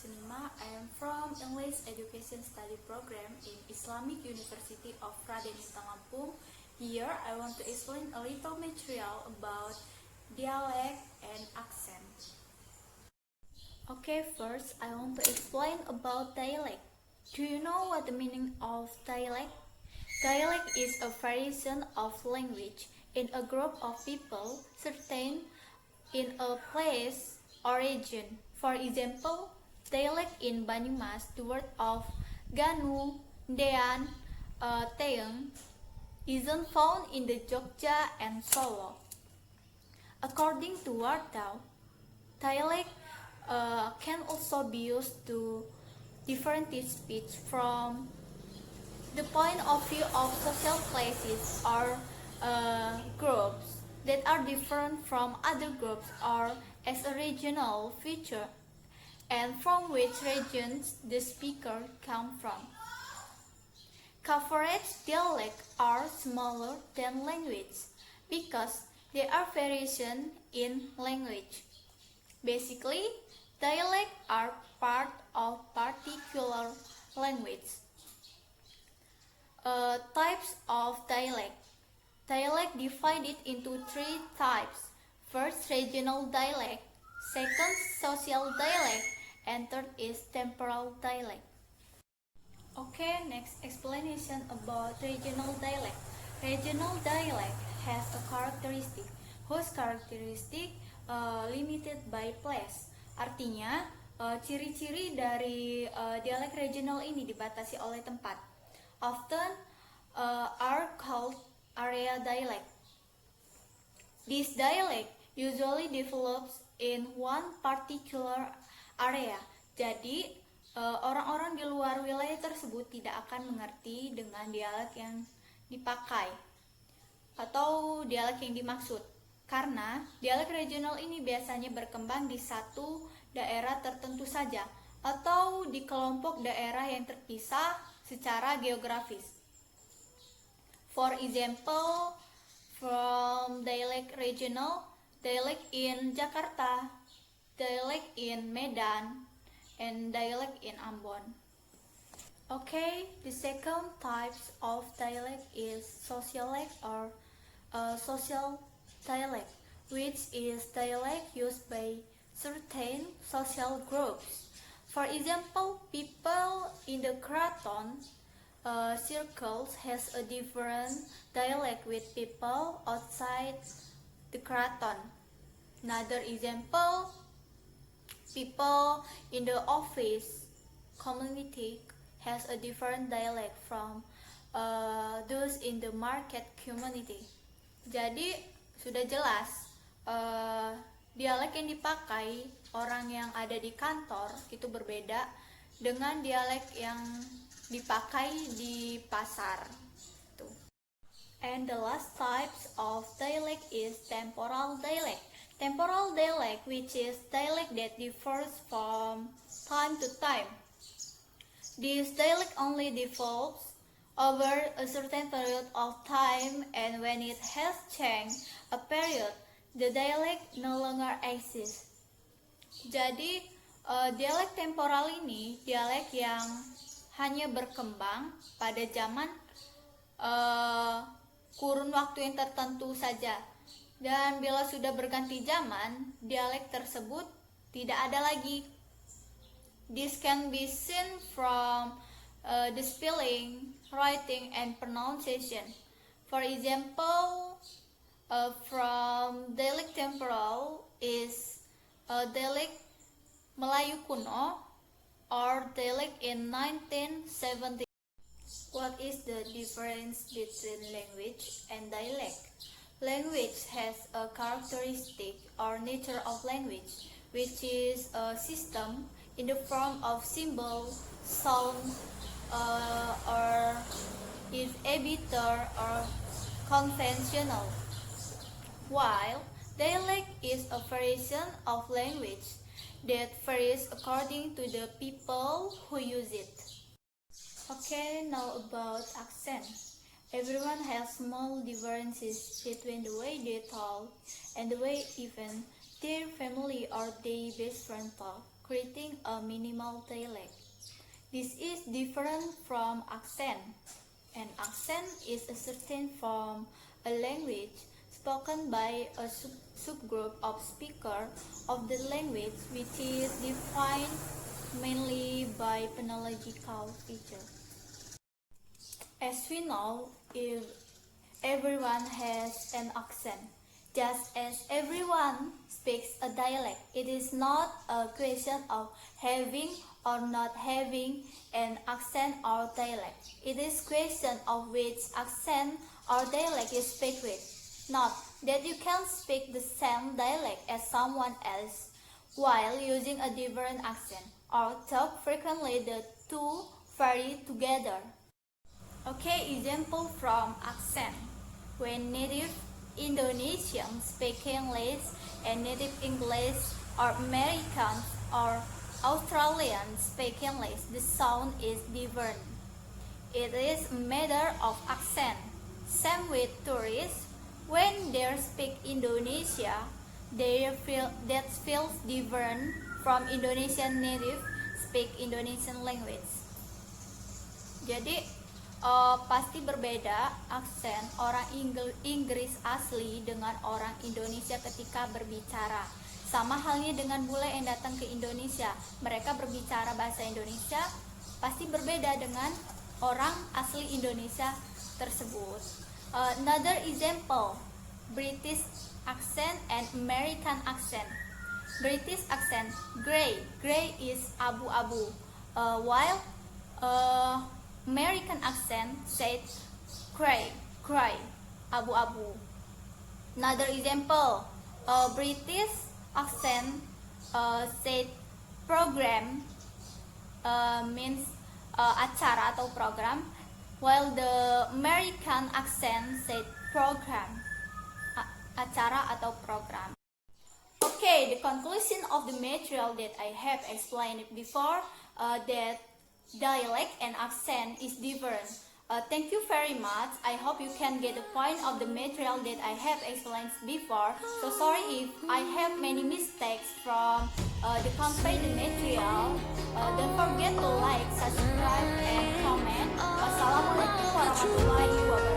Sunima. I am from English Education Study Program in Islamic University of Raden Intan Lampung. Here I want to explain a little material about dialect and accent. Okay, first I want to explain about dialect. Do you know what the meaning of dialect? Dialect is a variation of language in a group of people certain in a place or region. For example, dialect in Banyumas, the word of Ganu, Dean, Teung, isn't found in the Jogja and Solo. According to Wartau, dialect can also be used to differentiate speech from the point of view of social classes or groups that are different from other groups or as a regional feature and from which regions the speaker come from. Coverage dialects are smaller than language because there are variations in language. Basically, dialects are part of particular language. Types of dialect. Dialect divided into three types. First, regional dialect. Second, social dialect. And third is temporal dialect. Okay, next explanation about regional dialect. Regional dialect has a characteristic whose characteristic limited by place. Artinya, ciri-ciri dari dialek regional ini dibatasi oleh tempat. Often are called area dialect. This dialect usually develops in one particular area. Jadi, orang-orang di luar wilayah tersebut tidak akan mengerti dengan dialek yang dipakai atau dialek yang dimaksud. Karena dialek regional ini biasanya berkembang di satu daerah tertentu saja atau di kelompok daerah yang terpisah secara geografis. For example, from dialect regional, dialect in Jakarta, dialect in Medan, and dialect in Ambon. Okay, the second types of dialect is sociolect or social dialect, which is dialect used by certain social groups. For example, people in the Kraton circles has a different dialect with people outside the Kraton. Another example, people in the office community has a different dialect from those in the market community. Jadi sudah jelas dialek yang dipakai orang yang ada di kantor itu berbeda dengan dialek yang dipakai di pasar. Tuh. And the last types of dialect is temporal dialect. Temporal dialect, which is dialect that differs from time to time. This dialect only develops over a certain period of time, and when it has changed a period, the dialect no longer exists. Jadi, dialek temporal ini dialek yang hanya berkembang pada zaman kurun waktu yang tertentu saja. Dan bila sudah berganti zaman, dialek tersebut tidak ada lagi. This can be seen from the spelling, writing, and pronunciation. For example, from dialect temporal is dialect Melayu kuno or dialect in 1970. What is the difference between language and dialect? Language has a characteristic or nature of language, which is a system in the form of symbol, sound, or is arbiter or conventional. While dialect is a variation of language that varies according to the people who use it. Okay, now about accent. Everyone has small differences between the way they talk and the way even their family or their best friend talk. creating a minimal dialect. This is different from accent. An accent is a certain form a language spoken by a subgroup of speakers of the language, which is defined mainly by phonological features. As we know, if everyone has an accent, just as everyone speaks a dialect. It is not a question of having or not having an accent or dialect. It is question of which accent or dialect you speak with. Not that you can speak the same dialect as someone else while using a different accent or talk frequently the two vary together. Okay, example from accent. When native Indonesians speak English and native English or Americans or Australians speak English, the sound is different. It is a matter of accent. Same with tourists. When they speak Indonesia, that feels different from Indonesian native speak Indonesian language. Jadi pasti berbeda aksen orang Inggris asli dengan orang Indonesia ketika berbicara. Sama halnya dengan bule yang datang ke Indonesia, mereka berbicara bahasa Indonesia pasti berbeda dengan orang asli Indonesia tersebut. Another example, British accent and American accent. British accent, gray is abu-abu, while American accent said gray, abu-abu. Another example, British accent said program, means acara atau program, while the American accent said program, acara atau program. Okay, the conclusion of the material that I have explained before, that dialect and accent is different. Thank you very much. I hope you can get the point of the material that I have explained before. So sorry if I have many mistakes from the conveyed material. Don't forget to like, subscribe, and comment. Wassalamualaikum warahmatullahi wabarakatuh.